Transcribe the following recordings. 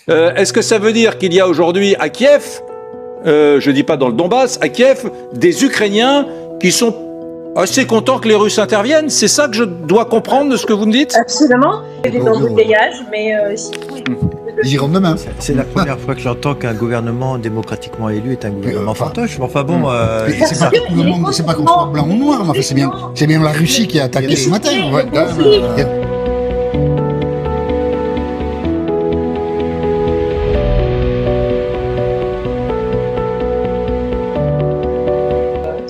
Est-ce que ça veut dire qu'il y a aujourd'hui à Kiev, je dis pas dans le Donbass, à Kiev, des Ukrainiens qui sont assez contents que les Russes interviennent? C'est ça que je dois comprendre de ce que vous me dites? Absolument. Il y a des embouteillages, mais si... Ils iront demain. C'est la première fois que j'entends qu'un gouvernement démocratiquement élu est un gouvernement fantoche. Mais enfin bon, c'est pas tout le monde, c'est pas qu'on soit blanc ou noir, mais enfin, c'est bien la Russie qui a attaqué ce matin.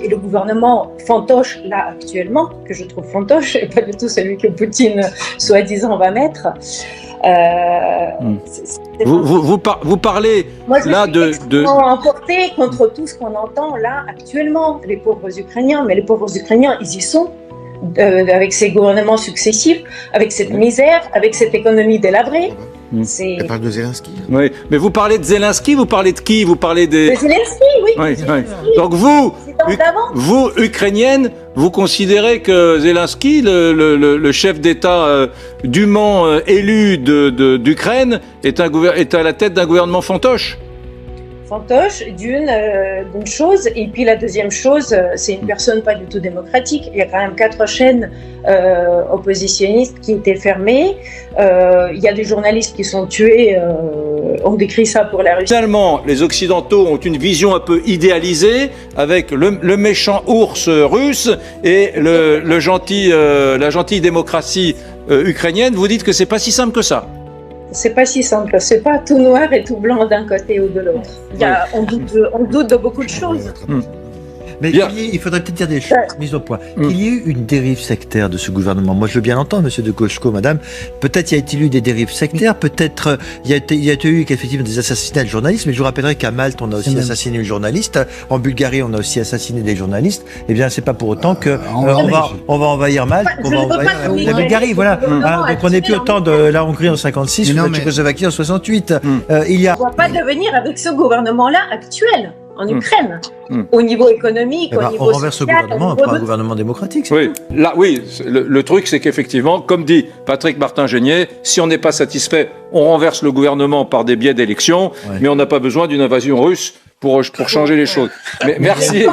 Et le gouvernement fantoche, là, actuellement, que je trouve fantoche, et pas du tout celui que Poutine, soi-disant, va mettre... Vous parlez Moi, je là suis de extrêmement emportée contre tout ce qu'on entend là actuellement. Les pauvres Ukrainiens, mais les pauvres Ukrainiens, ils y sont, avec ces gouvernements successifs, avec cette misère, avec cette économie délabrée. Elle parle de Zelensky. Oui, mais vous parlez de Zelensky, vous parlez de qui? Vous parlez des... De Zelensky, oui. Oui, oui. Donc vous, vous, Ukrainienne, vous considérez que Zelensky, le chef d'État dûment élu d'Ukraine, est à la tête d'un gouvernement fantoche? Fantoche, d'une chose, et puis la deuxième chose, c'est une personne pas du tout démocratique. Il y a quand même 4 chaînes oppositionnistes qui étaient fermées. Il y a des journalistes qui sont tués. On décrit ça pour la Russie. Finalement, les Occidentaux ont une vision un peu idéalisée avec le méchant ours russe et la gentille démocratie ukrainienne. Vous dites que c'est pas si simple que ça? C'est pas si simple, c'est pas tout noir et tout blanc d'un côté ou de l'autre. On doute de beaucoup de choses. Mais il faudrait peut-être dire des choses mises au point. Qu'il y ait eu une dérive sectaire de ce gouvernement. Moi, je veux bien l'entendre, monsieur de Gauchko, madame. Peut-être y a-t-il eu des dérives sectaires, peut-être il y a eu effectivement des assassinats de journalistes, mais je vous rappellerai qu'à Malte, on a aussi assassiné une journaliste. En Bulgarie, on a aussi assassiné des journalistes. Eh bien, c'est pas pour autant que on va envahir Malte, on va envahir la Bulgarie, voilà. Donc on n'est plus au temps de la Hongrie en 56 ou de la Tchécoslovaquie en 68. On ne doit pas devenir avec ce gouvernement-là actuel. En Ukraine, au niveau économique, au niveau on renverse social, ce gouvernement, on prend un gouvernement démocratique. Oui, là, oui. Le truc, c'est qu'effectivement, comme dit Patrick Martin-Génier, si on n'est pas satisfait, on renverse le gouvernement par des biais d'élection, mais on n'a pas besoin d'une invasion russe pour changer les choses. Mais merci.